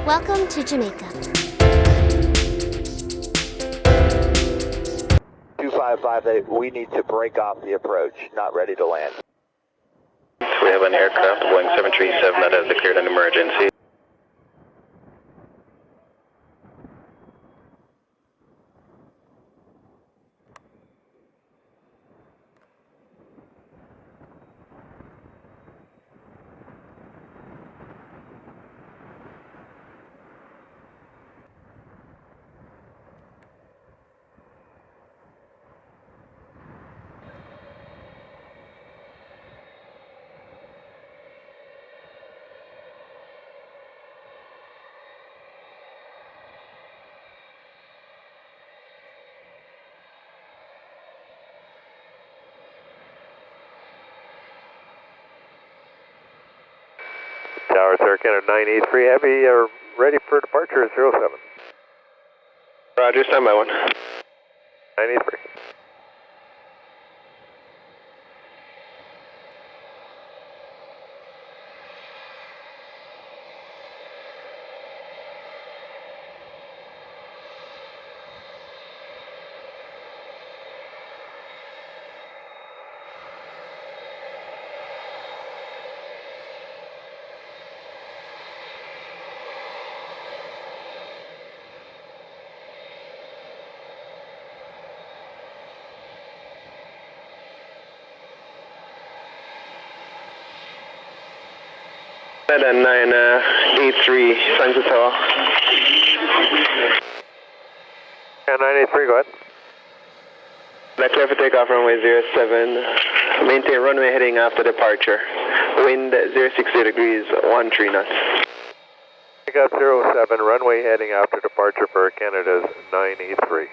Welcome to Jamaica. 2558, we need to break off the approach. Not ready to land. We have an aircraft, Boeing 737, that has declared an emergency. Tower Sir, Canada 983 Heavy, ready for departure 07. Roger, stand by 1. 983. Canada 983, San Tower. Yeah, 983, go ahead. Clear for takeoff, runway 07. Maintain runway heading after departure. Wind 060 degrees, 13 knots. Takeoff 07, runway heading after departure for Canada's 983.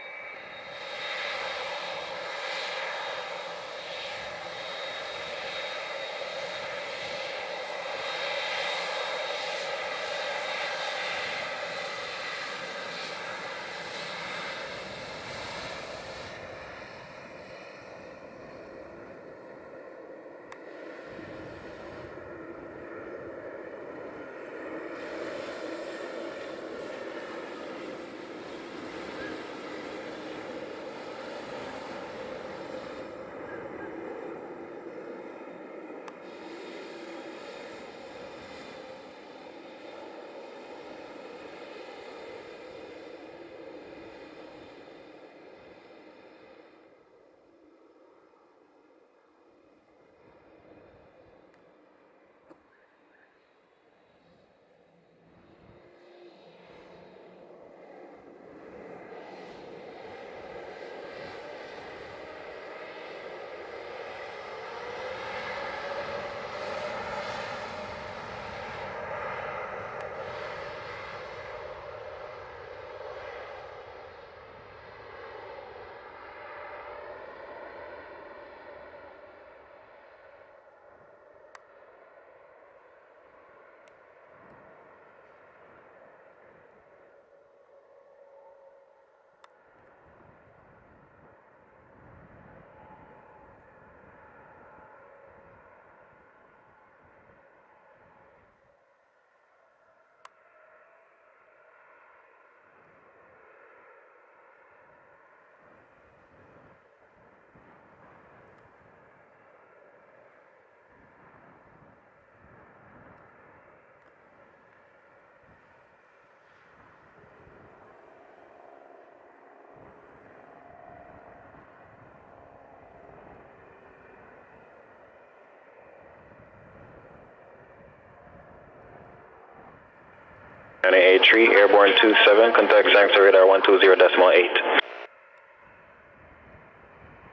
A3, airborne 27, contact Sanctuary radar 120.8.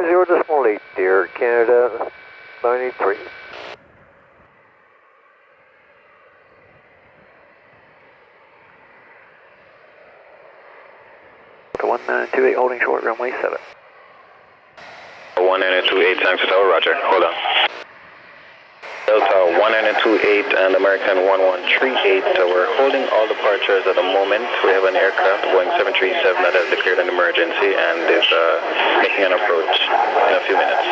0.8, dear Canada 983. To 1928, holding short, runway 7. 1928, Sanctuary Tower, roger, hold on. Delta 1928 and American 1138, we're holding all departures at the moment. We have an aircraft, Boeing 737, that has declared an emergency and is making an approach in a few minutes.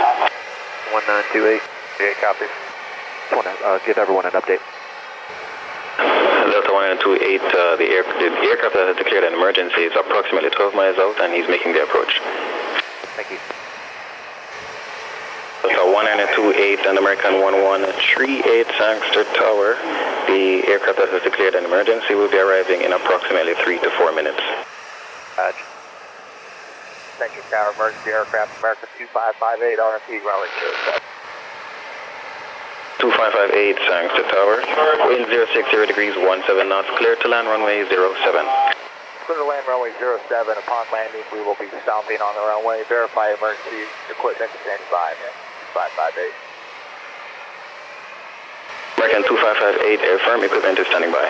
1928, yeah, copy. Just want to give everyone an update. Delta 128, the aircraft that has declared an emergency is approximately 12 miles out and he's making the approach. Thank you. Delta 128 and American 1138 Sangster Tower. The aircraft that has declared an emergency will be arriving in approximately 3 to 4 minutes. Roger. Central Tower, emergency aircraft, American 2558, RFP, runway 07. 2558 Sangster Tower. Wind 060 degrees, 17 knots, clear to land runway 07. Clear to land runway 07. Upon landing, we will be stomping on the runway. Verify emergency equipment standing by. 2558. American 2558, air firm, equipment is standing by.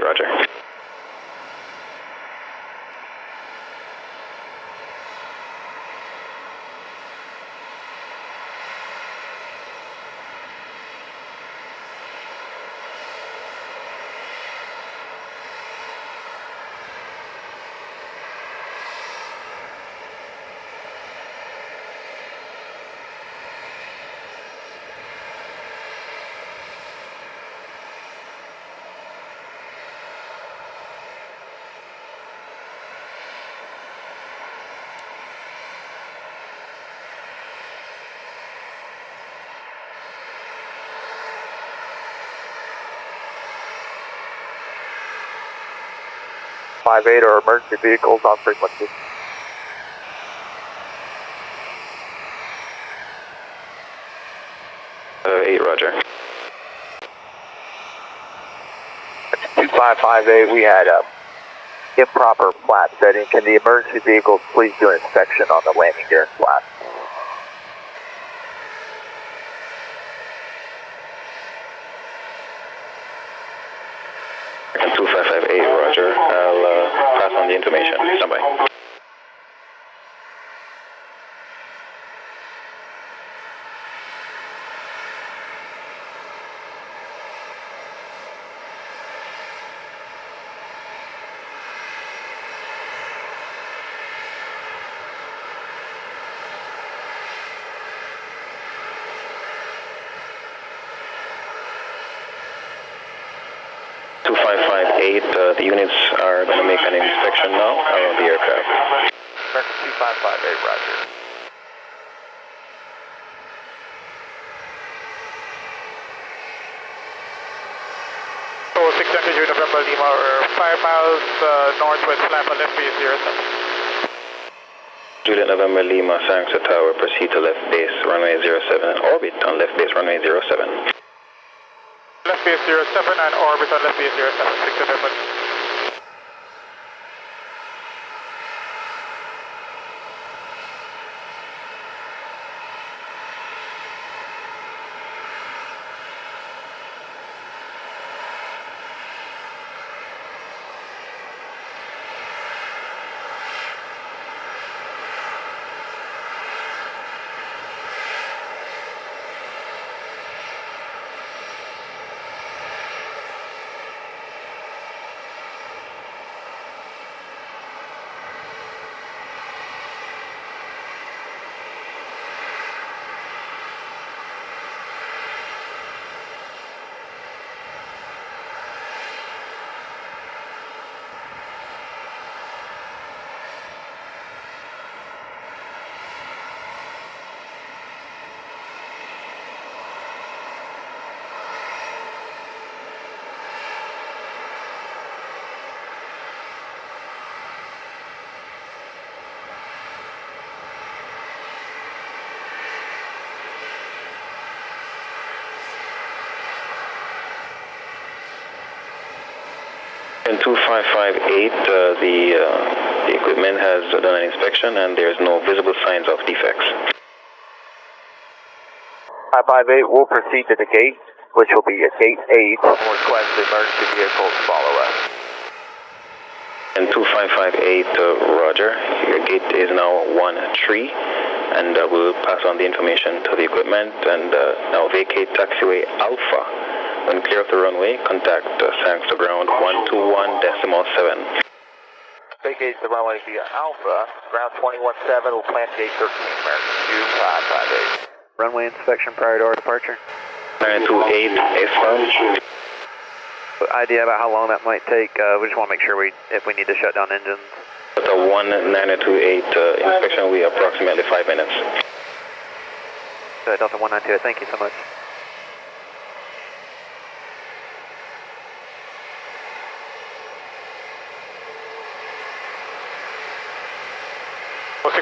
Roger. Five-eight or emergency vehicles on frequency. Eight, Roger. 2558, we had a improper flap setting. Can the emergency vehicles please do an inspection on the landing gear and flap? American 2558, Roger. I'll pass on the information. Stand by. The units are going to make an inspection now around the aircraft. American 2558, Roger. So 600 November Lima, 5 miles northwest, left on left base 07. Juliet November Lima, Sangster Tower, proceed to left base runway 07 and orbit on left base runway 07. Left base 07 and orbit on left base 07, 6 November. In 2558, the equipment has done an inspection and there's no visible signs of defects. 558 will proceed to the gate, which will be at gate 8. We'll request the emergency vehicles follow us. And 2558, Roger. Your gate is now 13, and we'll pass on the information to the equipment and now vacate taxiway Alpha. When clear of the runway, contact Sanks to ground 121.7. Vacate the runway via Alpha, ground 21.7 will plant gate 13, emergency 2558. Runway inspection prior to our departure. 928, affirm. Idea about how long that might take, we just want to make sure if we need to shut down engines. At the 1928 inspection, we approximately 5 minutes. Delta 192, thank you so much.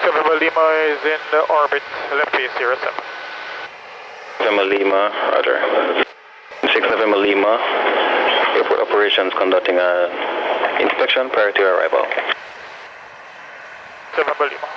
November Lima is in orbit, left base 07. November Lima, Roger. 6 November Lima, airport operations conducting an inspection prior to your arrival. November Lima.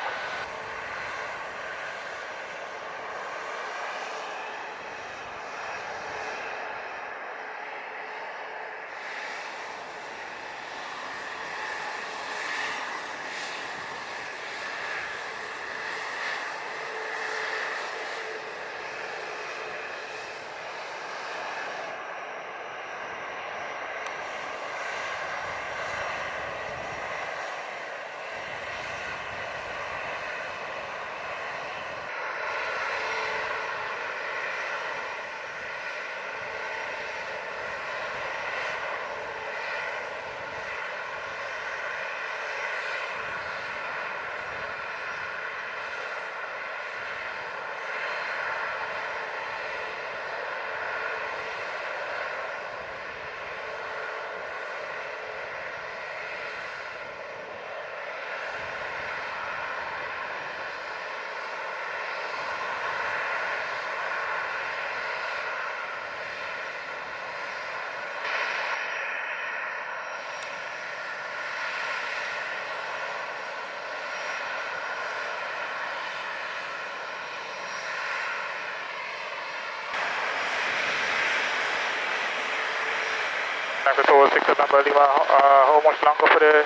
Control 6 November Lima, how much longer for the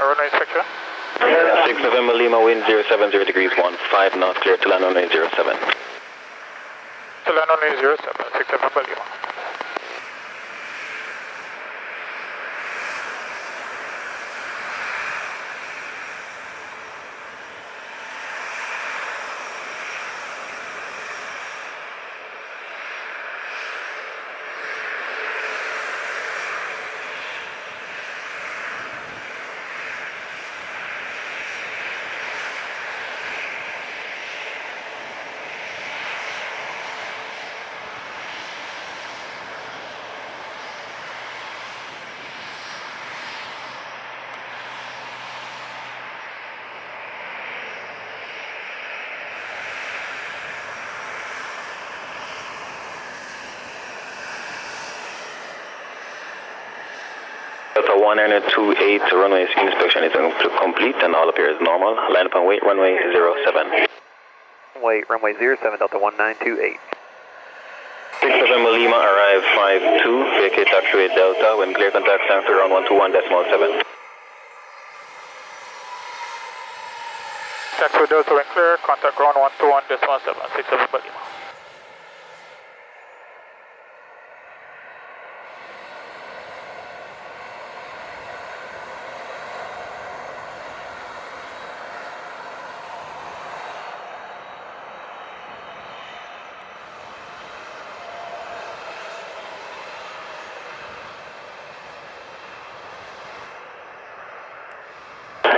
runway inspection? 6 November Lima, wind 070 degrees 15 knots, clear to land runway 07. To land runway 07, 6 November Lima. Delta 1928 runway inspection is complete and all appears normal. Line up and wait, runway 07. Wait, runway 07, Delta 1928. 6 November Lima, arrive 52, vacate taxiway Delta, when clear contact Sanks around 121.7. Taxiway Delta when clear, contact ground 121.7, 6 November Lima.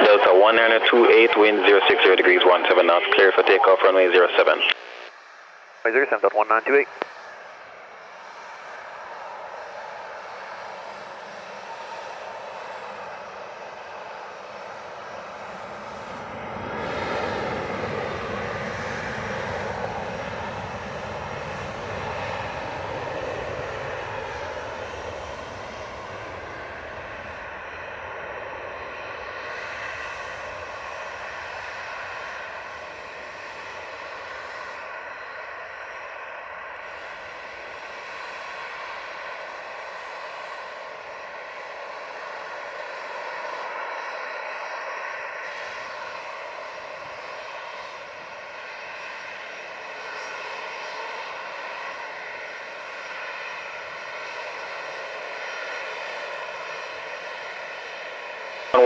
Delta 1928, wind 060 degrees 17 knots, clear for takeoff, runway 07. Runway 07, Delta 1928.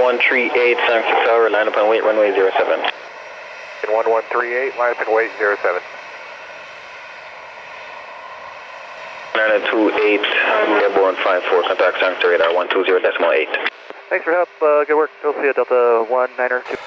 1138, San Francisco Tower, line up and wait, runway 07. 1138, line up and wait, 07. 928, airborne 54, contact San Francisco radar 120.8. Thanks for help, good work. We'll see you, Delta 192.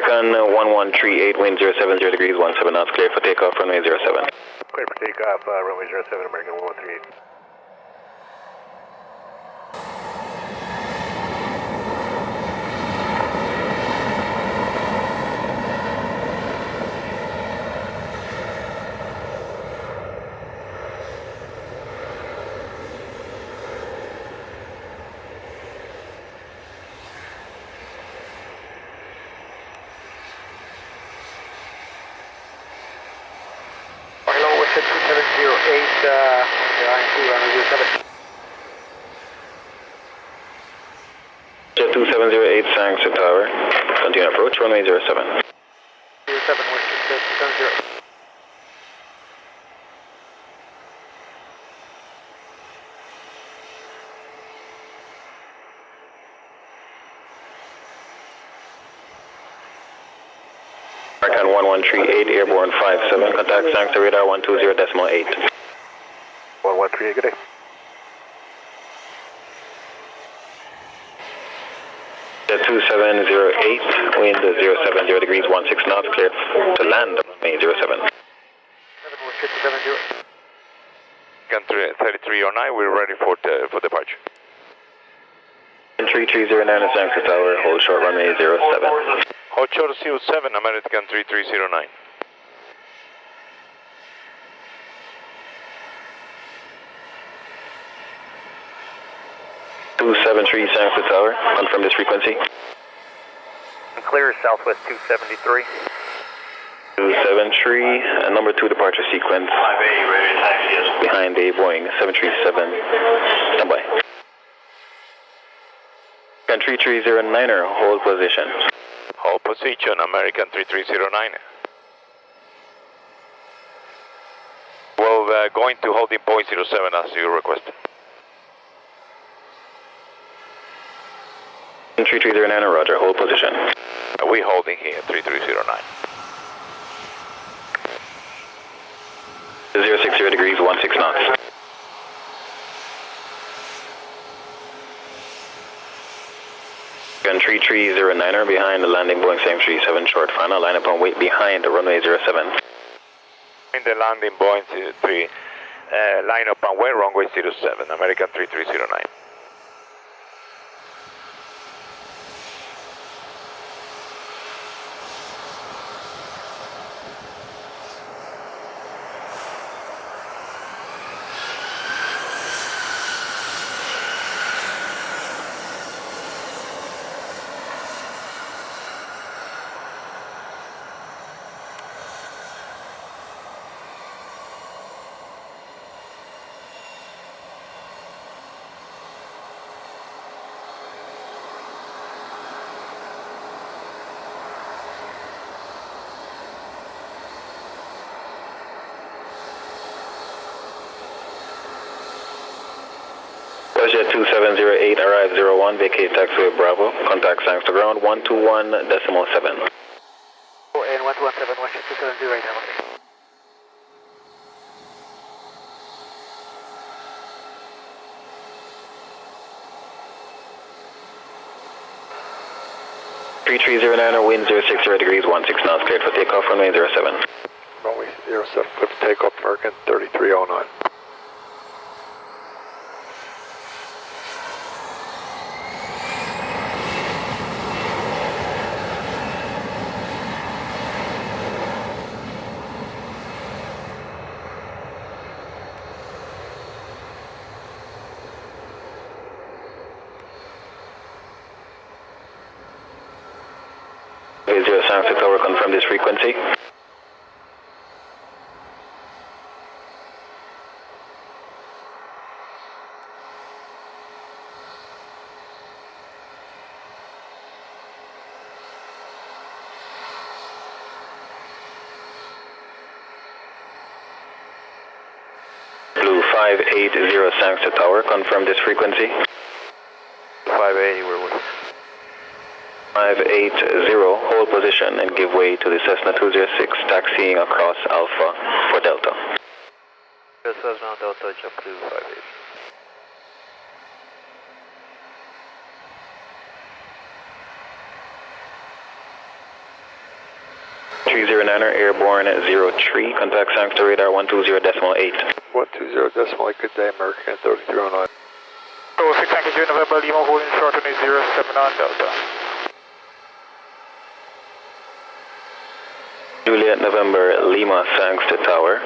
American 1138, wind 070 degrees, 17 knots, clear for takeoff, runway 07. Clear for takeoff, runway 07, American 1138. Hello, West 2708, line 2, runway 07. Jet 2708, San Francisco Tower, continue approach, runway 07. 07, West 2708. American 1138, airborne 57, contact San Francisco radar 120.8. 1138, good day. Jet 2708, wind 070 degrees, 16 knots, cleared to land, runway 07. 7, West 2708. Gun 3309, we're ready for departure. 3309 at San Francisco Tower, hold short, runway 07. Hold short 07, American 3309. San Francisco Tower, confirm this frequency. Clear, Southwest 273. 273, number 2 departure sequence. Behind a Boeing 737, standby. American 3309er, hold position. Hold position, American 3309. Well, going to holding point 07 as you requested. 3309, roger, hold position. We holding here, 3309. 060 degrees, 16 knots. Gun 3309er behind the landing Boeing 737 short final, line up and wait behind the runway 07. In the landing Boeing 3, line up and wait, runway 07, American 3309. Jet 2708, arrive 01, vacate taxiway Bravo, contact San Francisco ground 121.7. And 117, West 270 right now, okay. 3309, wind 060 degrees, 16 knots, cleared for takeoff, runway 07. Runway 07, clear for takeoff, American 3309. Okay, 076 tower, confirm this frequency. Blue 580 Sangster Tower, confirm this frequency. 580, we're with 580, hold position and give way to the Cessna 206, taxiing across Alpha for Delta. Cessna Delta, jump to 580. Airborne 03, contact Sangster radar 120.8. 120.8, good day, American 3309. 06 Yankee Juliet November Lima, holding short on 07 on Delta. Juliet November Lima Sangster Tower,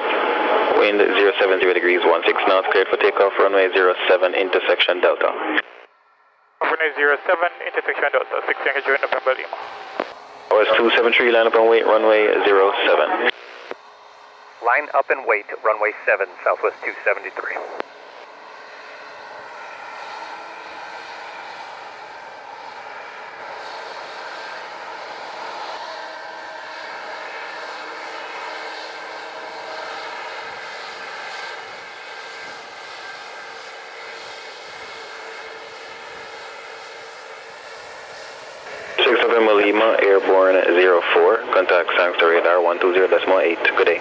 wind 070 degrees, 16 knots, cleared for takeoff, runway 07, intersection Delta. Runway 07, intersection Delta, 6 Yankee Juliet November Lima. OS 273, line up and wait, runway 07. Line up and wait, runway 7, Southwest 273. November Lima, Airborne 04, contact Sangster radar 120.8, good day.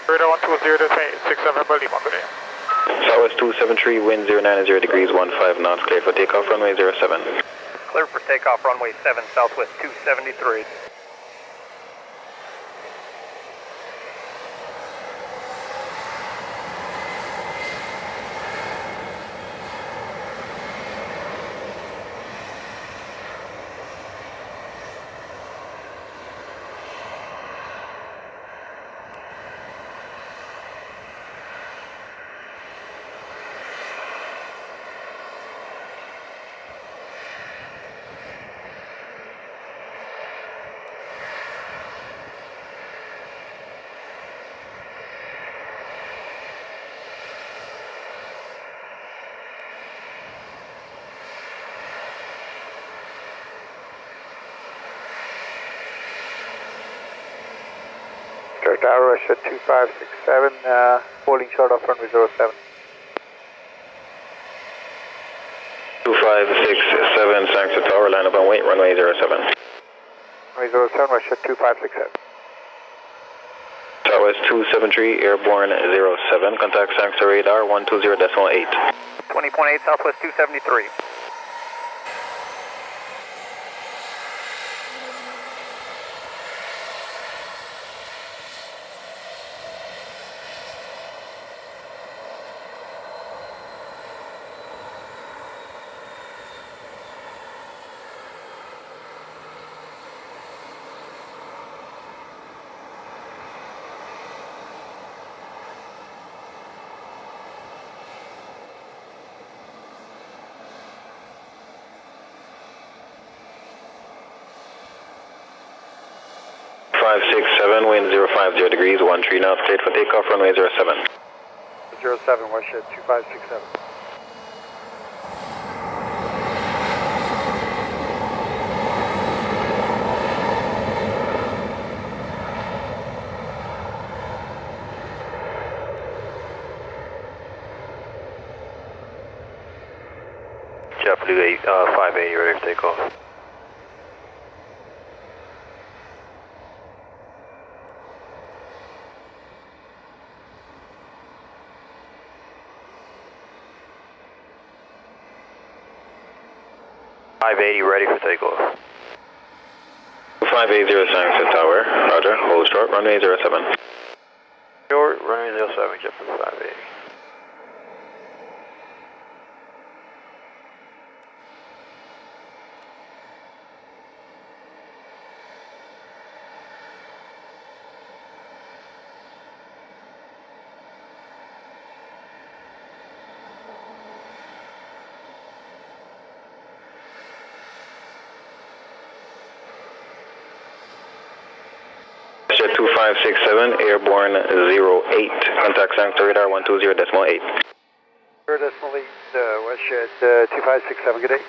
Radar 120.8, 6 November Lima, good day. Southwest 273, wind 090 degrees, 15 knots, cleared for takeoff, runway 07. Clear for takeoff, runway 7, Southwest 273. Tower, Russia 2567, holding short of runway 07. 2567, Sangster Tower, line up and wait, runway 07. Runway 07, Russia 2567. Southwest 273, Airborne 07, contact Sangster radar 120.8. 20.8, Southwest 273. Five six seven, wind 050 degrees, 13 knots, cleared for takeoff, runway 07. 07, Russia 2567. JetBlue 580, ready for takeoff. .580 ready for takeoff. 2580 Sunset Tower, roger, hold short, runway 07. Short, runway 07, JetBlue 580. Jet 2567, airborne 08, contact Sanctor radar 120.8. 0.8, WestJet 2567, good day.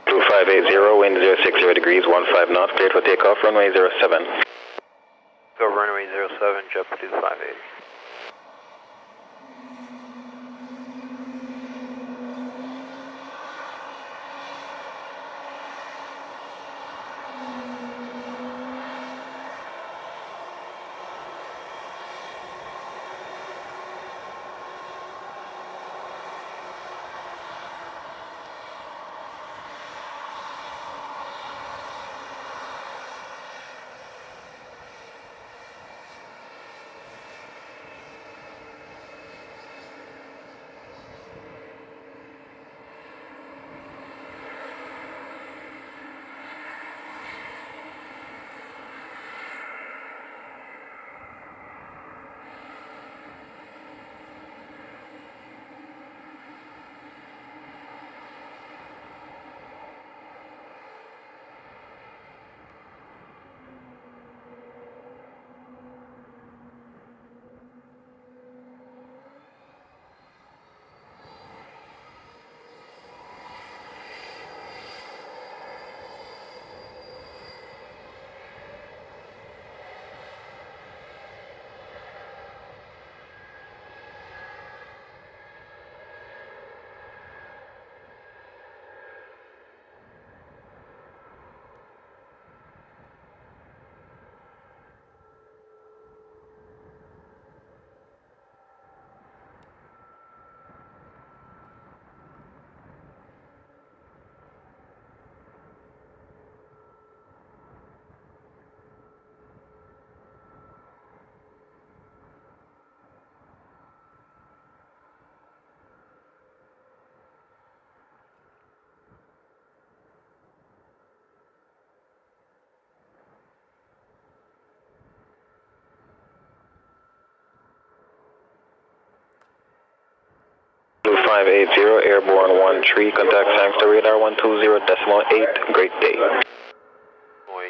Blue 580, wind 060 degrees, 15 knots, cleared for takeoff, runway 07. Go runway 07, JetBlue 580. Blue 580, airborne 13, contact Sanctor radar 120.8, great day.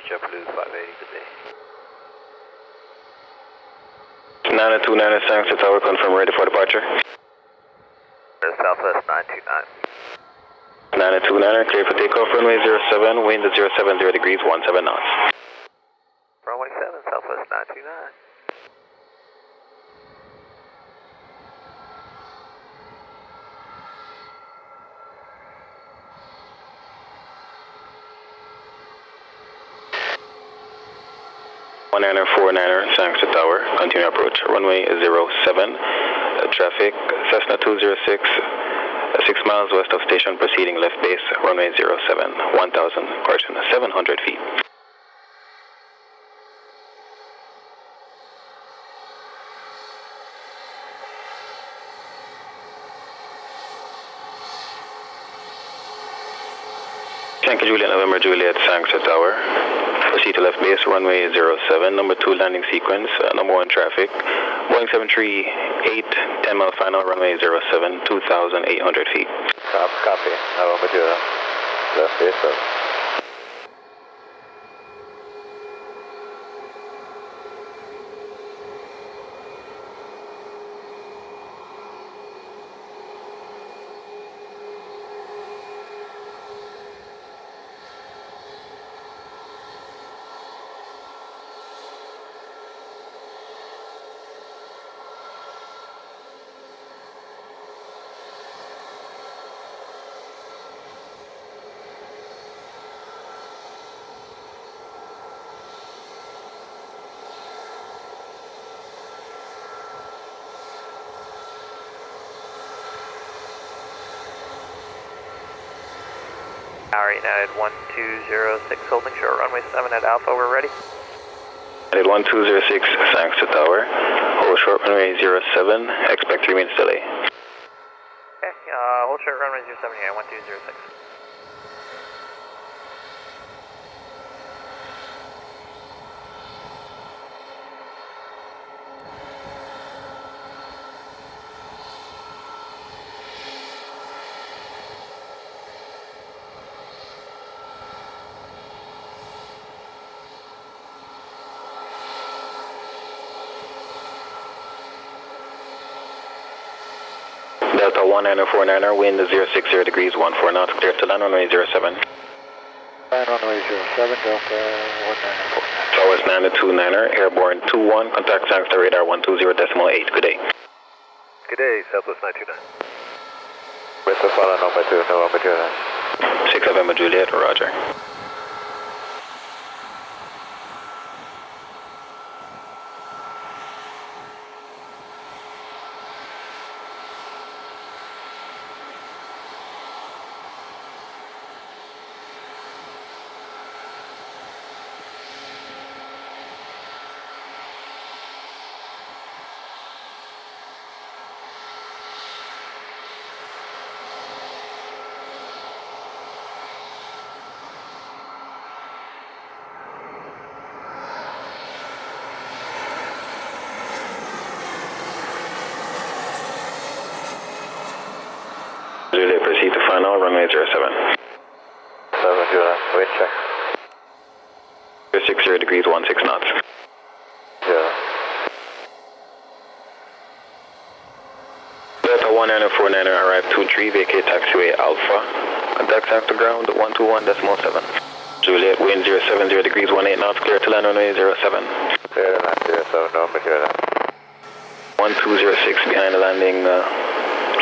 JetBlue 580, good day. 929 Sanctor Tower, confirm ready for departure. Southwest 929. 929, clear for takeoff, runway 07, wind 070 degrees, 17 knots. Runway 7, Southwest 929. One 49er, Sanctor Tower, continue approach, runway 07, traffic, Cessna 206, 6 miles west of station, proceeding left base, runway 07, 700 feet. Thank you, Juliet, November Juliet, Sanctor Tower. Proceed to left base, runway 07, number 2 landing sequence, number 1 traffic, Boeing 738, 10 mile final, runway 07, 2,800 feet. Copy. November Judah. Left base 7. Tower United 1206, holding short runway 7 at Alpha, we're ready. United 1206, thanks to tower. Hold short runway 07, expect 3 minutes delay. Okay, hold short runway 07, yeah, 1206. Delta 1949er, wind 060 degrees, 14 knots, clear to land runway 07. Land runway 07, Delta 1949. Southwest 929er, airborne 21, contact Sangster radar 120.8, good day. Good day, Southwest 929. With the follow number 2, November Judah. 6 November Juliet, roger. Juliet, proceed to final, runway 07. 7 Judah, wind check. 060 degrees, 16 knots. Judah. Delta 1949er, arrive 23, vacate taxiway Alpha. Contact Sangster ground 121.7. Juliet, wind 070 degrees, 18 knots, clear to land runway 07. Clear to land 07, November Judah. 1206 behind the landing,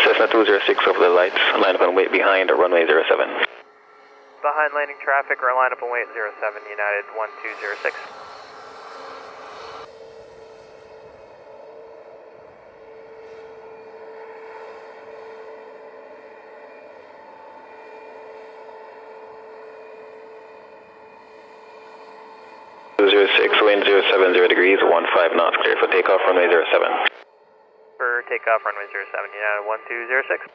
Cessna 206 over the lights, line up and wait behind runway 07. Behind landing traffic, or line up and wait 07, United 1206. Wind 070 degrees, 15 knots, clear for takeoff, runway 07. For takeoff, runway 07, United 1206.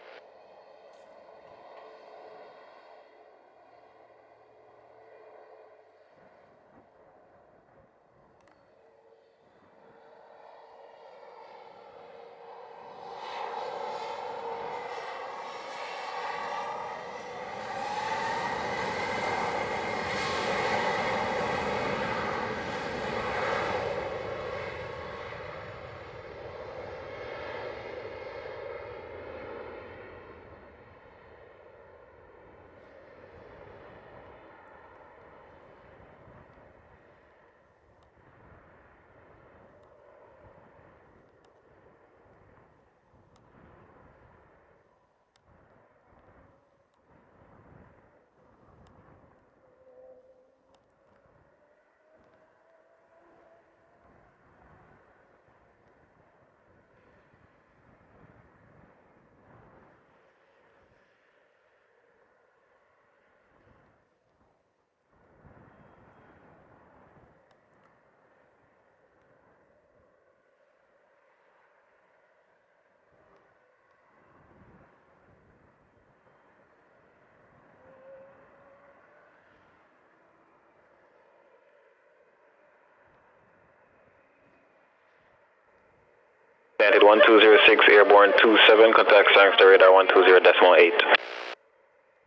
United 1206, airborne 27, contact Sangster radar 120.8.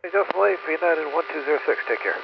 Decimal 8, United 1206, take care.